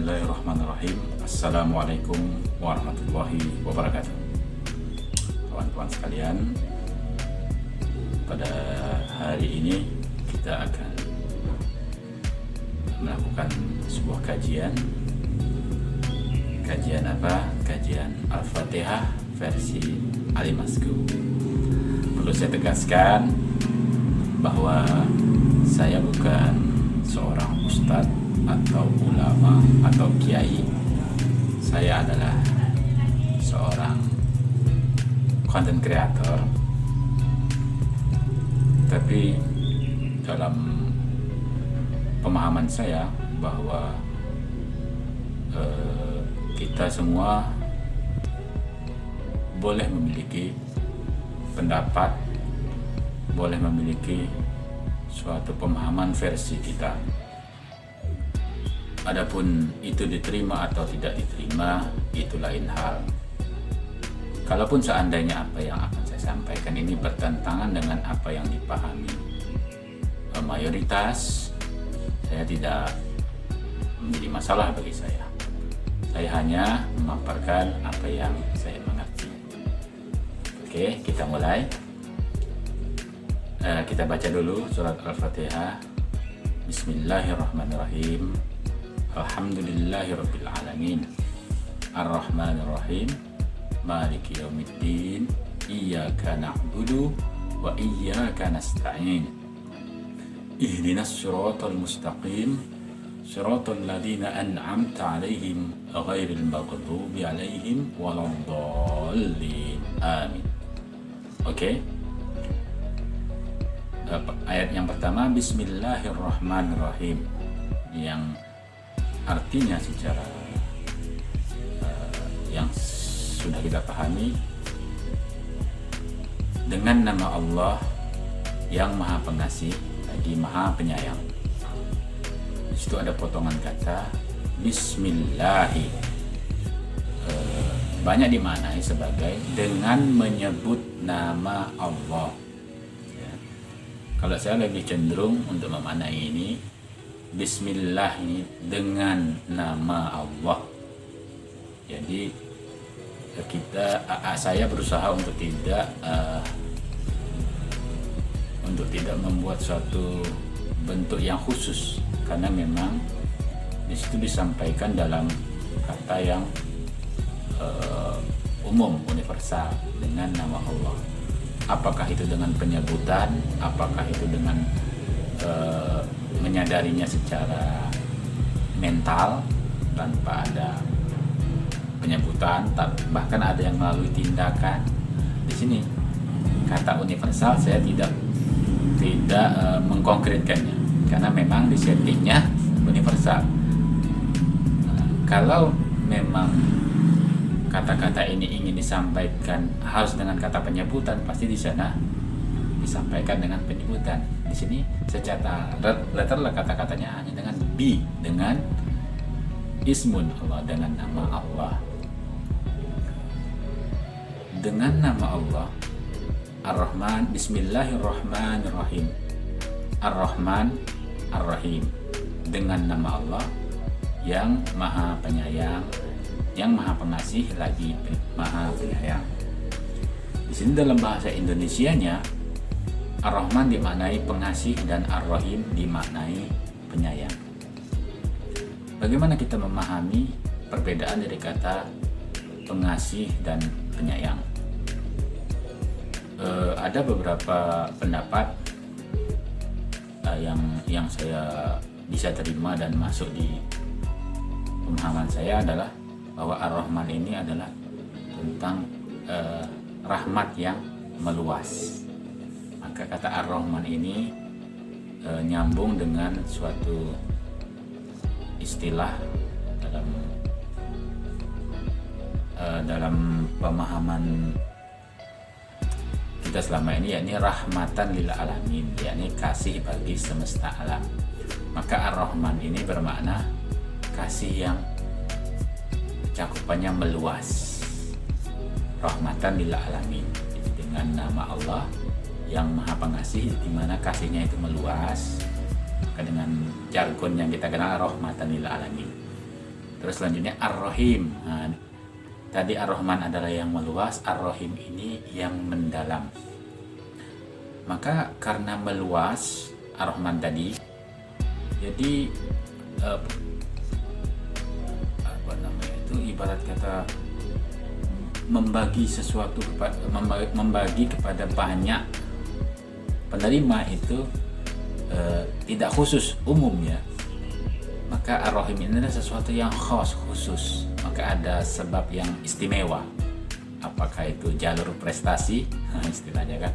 Bismillahirrahmanirrahim. Assalamualaikum warahmatullahi wabarakatuh. Kawan-kawan sekalian, pada hari ini kita akan melakukan sebuah kajian. Kajian apa? Kajian Al-Fatihah versi Ali Masku. Perlu saya tegaskan bahwa saya bukan seorang ustadz atau ulama atau kiai. Saya adalah seorang content creator, tapi dalam pemahaman saya bahwa kita semua boleh memiliki pendapat, boleh memiliki suatu pemahaman versi kita. Adapun itu diterima atau tidak diterima, itu lain hal. Kalaupun seandainya apa yang akan saya sampaikan ini bertentangan dengan apa yang dipahami mayoritas, saya tidak menjadi masalah bagi saya. Saya hanya memaparkan apa yang saya mengerti. Oke, kita mulai. Kita baca dulu surat Al-Fatihah. Bismillahirrahmanirrahim. Alhamdulillahirabbil alamin. Ar-Rahmanirrahim. Maliki yaumiddin. Iyyaka na'budu wa iyyaka nasta'in. Ihdinas siratal mustaqim. Siratal ladzina an'amta 'alaihim ghairil maghdubi 'alaihim waladdallin. Amin. Oke. Ayat yang pertama, Bismillahirrahmanirrahim, yang artinya secara yang sudah kita pahami, dengan nama Allah yang Maha Pengasih lagi Maha Penyayang. Di situ ada potongan kata Bismillahi, banyak dimaknai sebagai dengan menyebut nama Allah. Kalau saya lebih cenderung untuk memaknai ini, Bismillah ini dengan nama Allah. Jadi saya berusaha untuk tidak membuat suatu bentuk yang khusus, karena memang di situ disampaikan dalam kata yang umum, universal, dengan nama Allah. Apakah itu dengan penyebutan, apakah itu dengan menyadarinya secara mental tanpa ada penyebutan, bahkan ada yang melalui tindakan. Di sini kata universal saya tidak mengkonkretkannya, karena memang di settingnya universal. Kalau memang kata-kata ini ingin disampaikan harus dengan kata penyebutan, pasti di sana disampaikan dengan penyebutan. Di sini secara letterlah kata-katanya hanya dengan bi, dengan ismun Allah, dengan nama Allah. Dengan nama Allah Ar-Rahman, Bismillahirrahmanirrahim. Ar-Rahman, Ar-Rahim, dengan nama Allah yang Maha Penyayang, yang Maha Pengasih lagi Maha Penyayang. Di sini dalam bahasa Indonesianya, Ar-Rahman dimaknai pengasih dan Ar-Rahim dimaknai penyayang. Bagaimana kita memahami perbedaan dari kata pengasih dan penyayang? Ada beberapa pendapat yang saya bisa terima dan masuk di pemahaman saya adalah bahwa Ar-Rahman ini adalah tentang rahmat yang meluas. Maka kata Ar-Rahman ini nyambung dengan suatu istilah dalam pemahaman kita selama ini, yakni rahmatan lil alamin, yakni kasih bagi semesta alam. Maka Ar-Rahman ini bermakna kasih yang cakupannya meluas, rahmatan lil alamin. Jadi dengan nama Allah yang Maha Pengasih, di mana kasihnya itu meluas, maka dengan jargon yang kita kenal rahmatan lil alamin. Terus selanjutnya Ar-Rahim. Nah, tadi Ar-Rahman adalah yang meluas, Ar-Rahim ini yang mendalam. Maka karena meluas Ar-Rahman tadi, jadi ibarat kata membagi sesuatu membagi kepada banyak penerima itu tidak khusus, umum ya. Maka Ar-Rahim ini adalah sesuatu yang khusus. Maka ada sebab yang istimewa. Apakah itu jalur prestasi, istilahnya kan?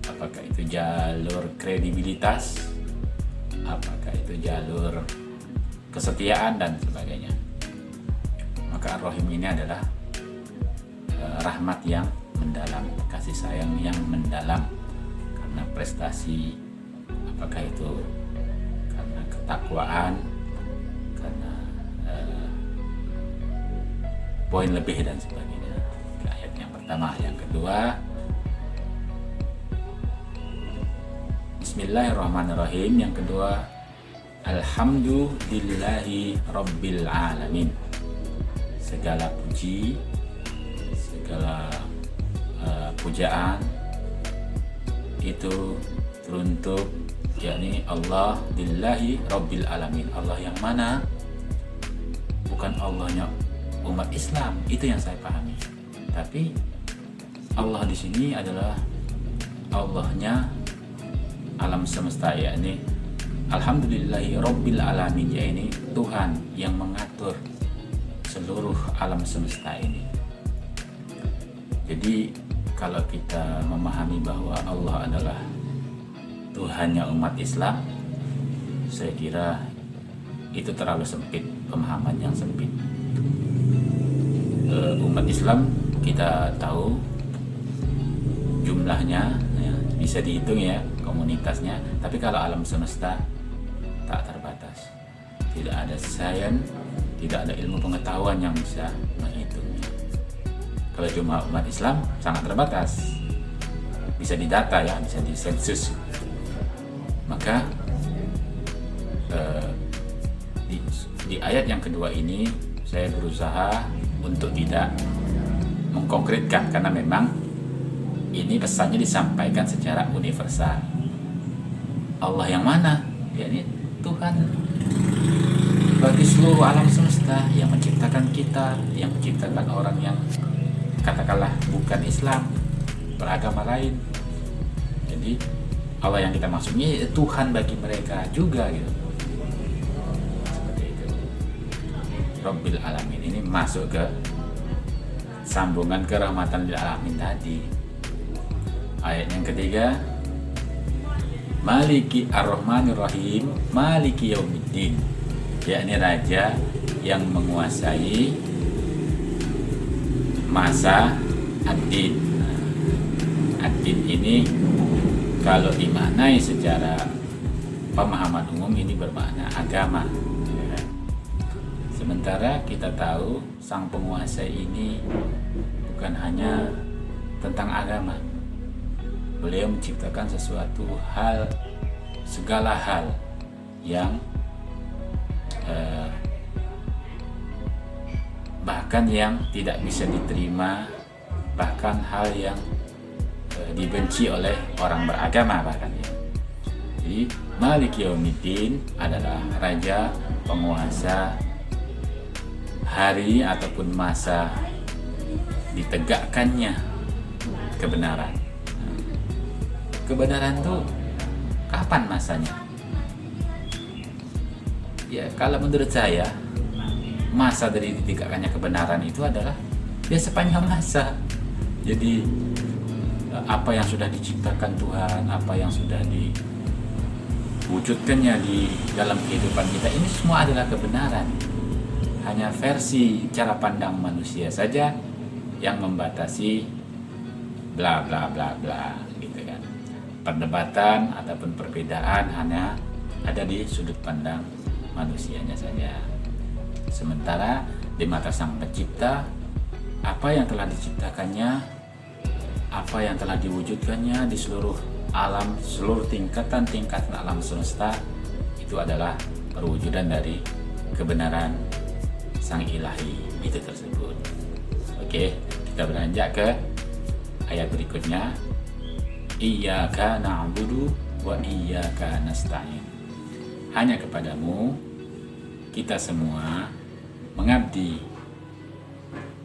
Apakah itu jalur kredibilitas? Apakah itu jalur kesetiaan dan sebagainya? Maka Ar-Rahim ini adalah rahmat yang mendalam, kasih sayang yang mendalam karena prestasi, apakah itu karena ketakwaan, karena poin lebih dan sebagainya. Ayat yang pertama. Yang kedua, Bismillahirrahmanirrahim. Yang kedua, Alhamdulillahi Rabbil Alamin. Segala puji, segala pujaan itu teruntuk yakni Allah, lillahi Rabbil Alamin. Allah yang mana? Bukan Allahnya umat Islam, itu yang saya pahami. Tapi Allah di sini adalah Allahnya alam semesta, yakni Alhamdulillahi Rabbil Alamin, yakni Tuhan yang mengatur seluruh alam semesta ini. Jadi kalau kita memahami bahwa Allah adalah Tuhannya umat Islam, saya kira itu terlalu sempit, pemahaman yang sempit. Umat Islam kita tahu jumlahnya ya, bisa dihitung ya, komunitasnya. Tapi kalau alam semesta tak terbatas, tidak ada sains, tidak ada ilmu pengetahuan yang bisa menghitungnya. Kalau cuma umat Islam sangat terbatas, bisa didata ya, bisa disensus. Maka di ayat yang kedua ini saya berusaha untuk tidak mengkonkretkan, karena memang ini pesannya disampaikan secara universal. Allah yang mana? Yakni Tuhan bagi seluruh alam semesta, yang menciptakan kita, yang menciptakan orang yang katakanlah bukan Islam, beragama lain. Jadi Allah yang kita maksudnya Tuhan bagi mereka juga gitu. Seperti itu. Rabbil Alamin ini masuk ke sambungan kerahmatan lil alamin tadi. Ayat yang ketiga, Maliki Ar-Rahmanir-Rahim, Maliki Yaumiddin, yakni raja yang menguasai masa ad-din. Ad-din ini kalau dimaknai secara pemahaman umum ini bermakna agama. Sementara kita tahu sang penguasa ini bukan hanya tentang agama. Beliau menciptakan sesuatu hal, segala hal yang bahkan yang tidak bisa diterima, bahkan hal yang dibenci oleh orang beragama bahkan ya. Jadi Maliki Yaumiddin adalah raja penguasa hari ataupun masa ditegakkannya kebenaran. Kebenaran itu kapan masanya? Ya kalau menurut saya masa dari ditegakkannya kebenaran itu adalah ya sepanjang masa. Jadi apa yang sudah diciptakan Tuhan, apa yang sudah diwujudkannya di dalam kehidupan kita ini semua adalah kebenaran. Hanya versi cara pandang manusia saja yang membatasi bla bla bla bla gitu kan. Perdebatan ataupun perbedaan hanya ada di sudut pandang manusianya saja. Sementara di mata Sang Pencipta, apa yang telah diciptakannya, apa yang telah diwujudkannya di seluruh alam, seluruh tingkatan alam semesta itu adalah perwujudan dari kebenaran sang ilahi itu tersebut. Oke, kita beranjak ke ayat berikutnya. Iyyaka na'budu wa iyyaka nasta'in. Hanya kepadamu kita semua mengabdi.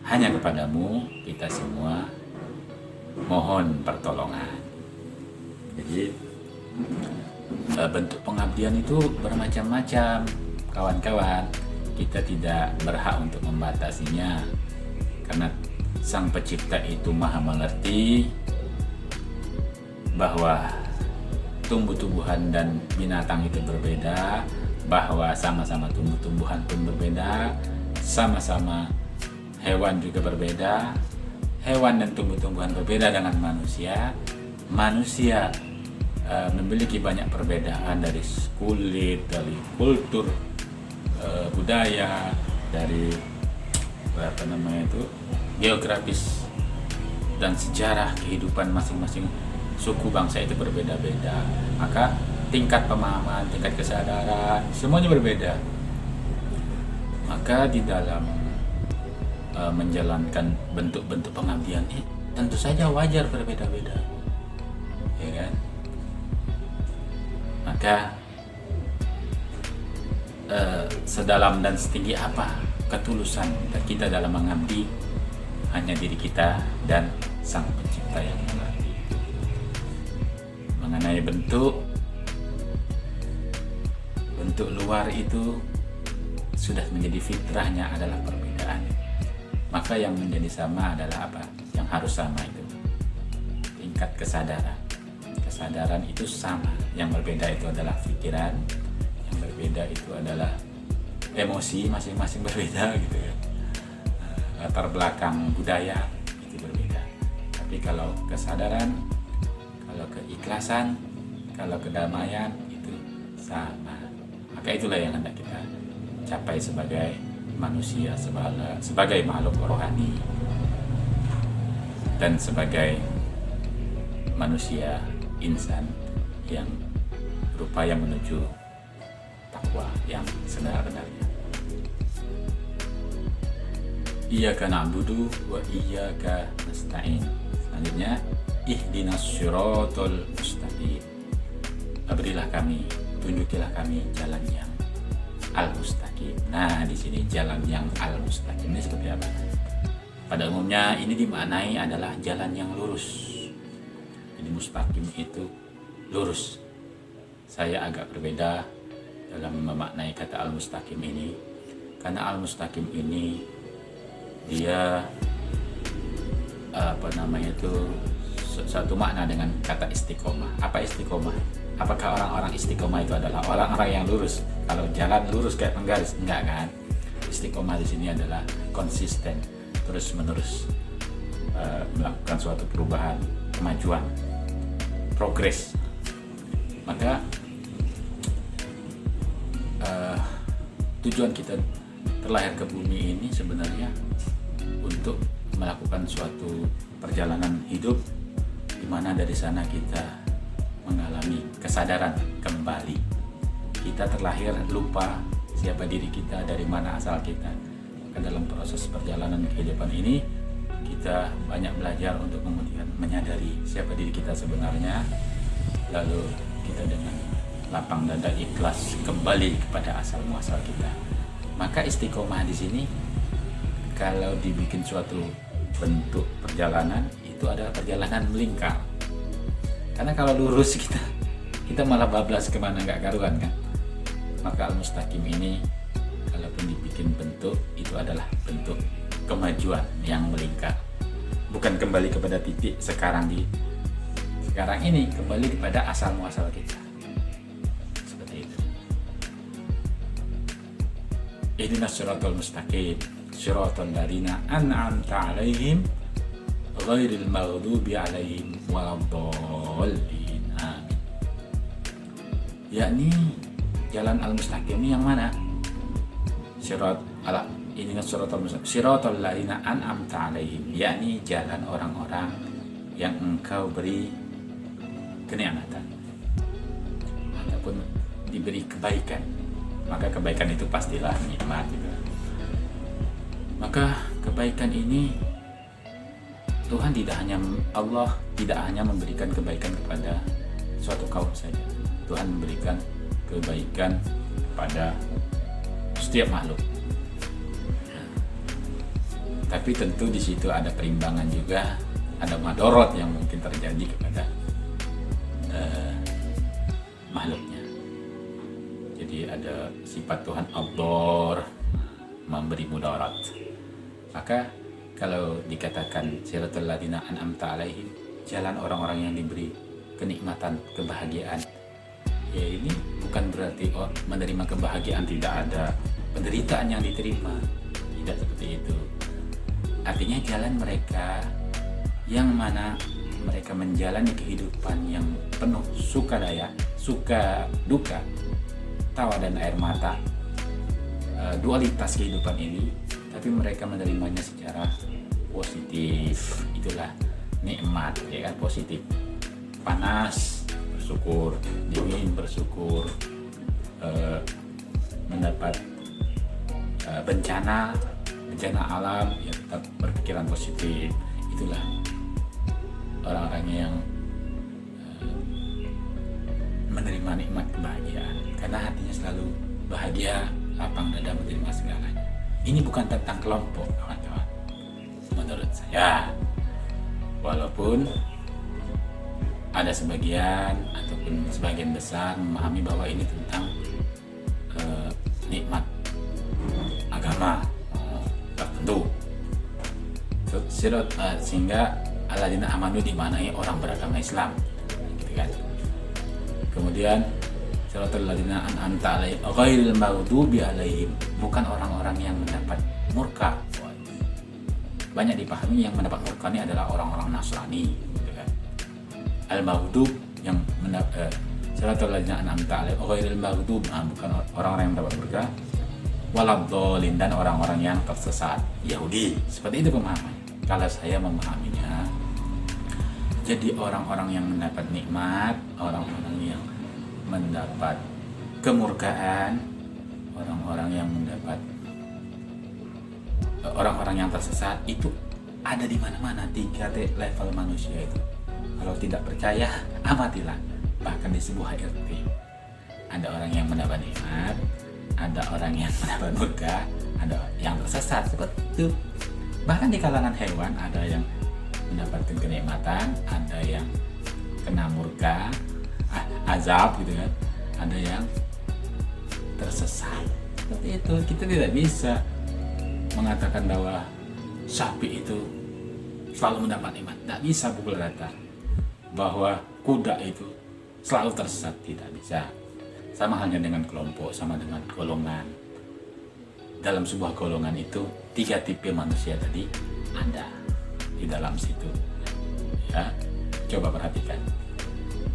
Hanya kepadamu kita semua mohon pertolongan. Jadi bentuk pengabdian itu bermacam-macam, kawan-kawan. Kita tidak berhak untuk membatasinya, karena Sang Pencipta itu Maha mengerti bahwa tumbuh-tumbuhan dan binatang itu berbeda, bahwa sama-sama tumbuh-tumbuhan pun berbeda, sama-sama hewan juga berbeda. Hewan dan tumbuh-tumbuhan berbeda dengan manusia. Manusia memiliki banyak perbedaan dari kulit, dari kultur, budaya, dari geografis dan sejarah kehidupan masing-masing suku bangsa itu berbeda-beda. Maka tingkat pemahaman, tingkat kesadaran semuanya berbeda. Maka di dalam menjalankan bentuk-bentuk pengabdian ini tentu saja wajar berbeda-beda, ya kan? Maka sedalam dan setinggi apa ketulusan kita dalam mengabdi, hanya diri kita dan Sang Pencipta yang mengerti. Mengenai bentuk luar itu sudah menjadi fitrahnya adalah perbedaan. Maka yang menjadi sama adalah apa? Yang harus sama itu tingkat kesadaran. Kesadaran itu sama. Yang berbeda itu adalah pikiran. Yang berbeda itu adalah emosi, masing-masing berbeda gitu ya. Latar belakang budaya itu berbeda. Tapi kalau kesadaran, kalau keikhlasan, kalau kedamaian itu sama. Maka itulah yang hendak kita capai sebagai manusia, sebagai makhluk rohani, dan sebagai manusia insan yang berupaya menuju takwa yang sebenar-benarnya. Iyyaka na'budu wa iyyaka nasta'in. Selanjutnya, ihdinas siratal mustaqim. Berilah kami, tunjukilah kami jalan yang al-mustaqim. Nah, di sini jalan yang al-mustaqim ini seperti apa? Pada umumnya ini dimaknai adalah jalan yang lurus. Jadi mustaqim itu lurus. Saya agak berbeda dalam memaknai kata al-mustaqim ini, karena al-mustaqim ini dia satu makna dengan kata istiqomah. Apa istiqomah? Apakah orang-orang istiqomah itu adalah orang-orang yang lurus? Kalau jalan lurus kayak penggaris, enggak kan? Istiqomah di sini adalah konsisten, terus-menerus melakukan suatu perubahan, kemajuan, progres. Maka tujuan kita terlahir ke bumi ini sebenarnya untuk melakukan suatu perjalanan hidup, di mana dari sana kita mengalami kesadaran kembali. Kita terlahir lupa siapa diri kita, dari mana asal kita. Maka dalam proses perjalanan kehidupan ini kita banyak belajar untuk kemudian menyadari siapa diri kita sebenarnya, lalu kita dengan lapang dada ikhlas kembali kepada asal muasal kita. Maka istiqomah di sini kalau dibikin suatu bentuk perjalanan itu adalah perjalanan melingkar. Karena kalau lurus kita malah bablas kemana nggak karuan kan. Maka al-mustaqim ini kalaupun dibikin bentuk itu adalah bentuk kemajuan yang melingkar. Bukan kembali kepada titik sekarang ini, kembali kepada asal muasal kita. Seperti itu. Ihdinas siratal mustaqim, siratal ladzina an'amta 'alaihim ghairil maghdubi alaihim waladdallin. Amin. Yakni jalan al-mustaqim ini yang mana? Ihdinas siratal mustaqim, siratal ladzina an'amta 'alaihim, yakni jalan orang-orang yang Engkau beri kenikmatan ataupun diberi kebaikan. Maka kebaikan itu pastilah nikmat gitu. Maka kebaikan ini Allah tidak hanya memberikan kebaikan kepada suatu kaum saja. Tuhan memberikan kebaikan pada setiap makhluk. Tapi tentu di situ ada perimbangan juga, ada madorot yang mungkin terjadi kepada makhluknya. Jadi ada sifat Tuhan Ad-Dar, memberi mudarat. Maka kalau dikatakan siratal ladzina an'amta alaihim, jalan orang-orang yang diberi kenikmatan, kebahagiaan, ya ini bukan berarti menerima kebahagiaan tidak ada penderitaan yang diterima, tidak seperti itu. Artinya jalan mereka yang mana mereka menjalani kehidupan yang penuh sukadaya, suka duka, tawa dan air mata, dualitas kehidupan ini, tapi mereka menerimanya secara positif. Itulah nikmat, ya kan, positif. Panas bersyukur, dingin bersyukur, mendapat bencana alam, ya tetap berpikiran positif. Itulah orang-orang yang menerima nikmat kebahagiaan, karena hatinya selalu bahagia, lapang dada menerima segalanya. Ini bukan tentang kelompok, kawan-kawan. Menurut saya, walaupun ada sebagian ataupun sebagian besar memahami bahwa ini tentang nikmat agama tertentu, sehingga alladzina amanu dimaknai orang beragama Islam, gitu kan. Kemudian siratal ladzina an'amta alaihim ghairil maghdubi alaihim, bukan orang-orang yang mendapat murka. Banyak dipahami yang mendapat murka ini adalah orang-orang Nasrani, gitu kan. Al-maghdub yang siratal ladzina an'amta alaihim ghairil maghdub, bukan orang-orang yang mendapat murka. Waladhdallin, dan orang-orang yang tersesat, Yahudi. Seperti itu pemahaman. Kalau saya memahaminya, jadi orang-orang yang mendapat nikmat, orang-orang yang mendapat kemurkaan, orang-orang yang mendapat orang-orang yang tersesat itu ada di mana-mana. 3 level manusia itu. Kalau tidak percaya, amatilah. Bahkan di sebuah RT ada orang yang mendapat nikmat, ada orang yang mendapat murka, ada yang tersesat, seperti itu. Bahkan di kalangan hewan ada yang mendapatkan kenikmatan, ada yang kena murka, azab, gitu kan, ada yang tersesat. Seperti itu. Kita tidak bisa mengatakan bahwa sapi itu selalu mendapat nikmat, tidak bisa pukul rata. Bahwa kuda itu selalu tersesat, tidak bisa. Sama halnya dengan kelompok, sama dengan golongan. Dalam sebuah golongan itu 3 tipe manusia tadi ada di dalam situ. Ya, coba perhatikan.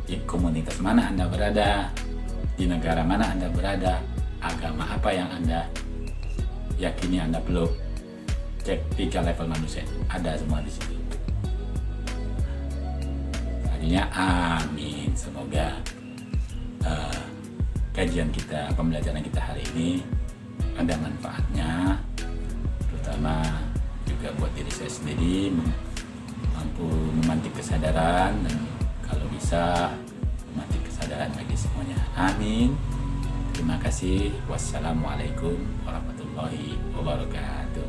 Di komunitas mana Anda berada, di negara mana Anda berada, agama apa yang Anda yakini, Anda peluk. Cek 3 level manusia, ada semua di situ. Artinya amin, semoga kajian kita, pembelajaran kita hari ini ada manfaatnya, terutama juga buat diri saya sendiri, mampu memantik kesadaran, dan kalau bisa memantik kesadaran bagi semuanya. Amin. Terima kasih. Wassalamualaikum warahmatullahi wabarakatuh.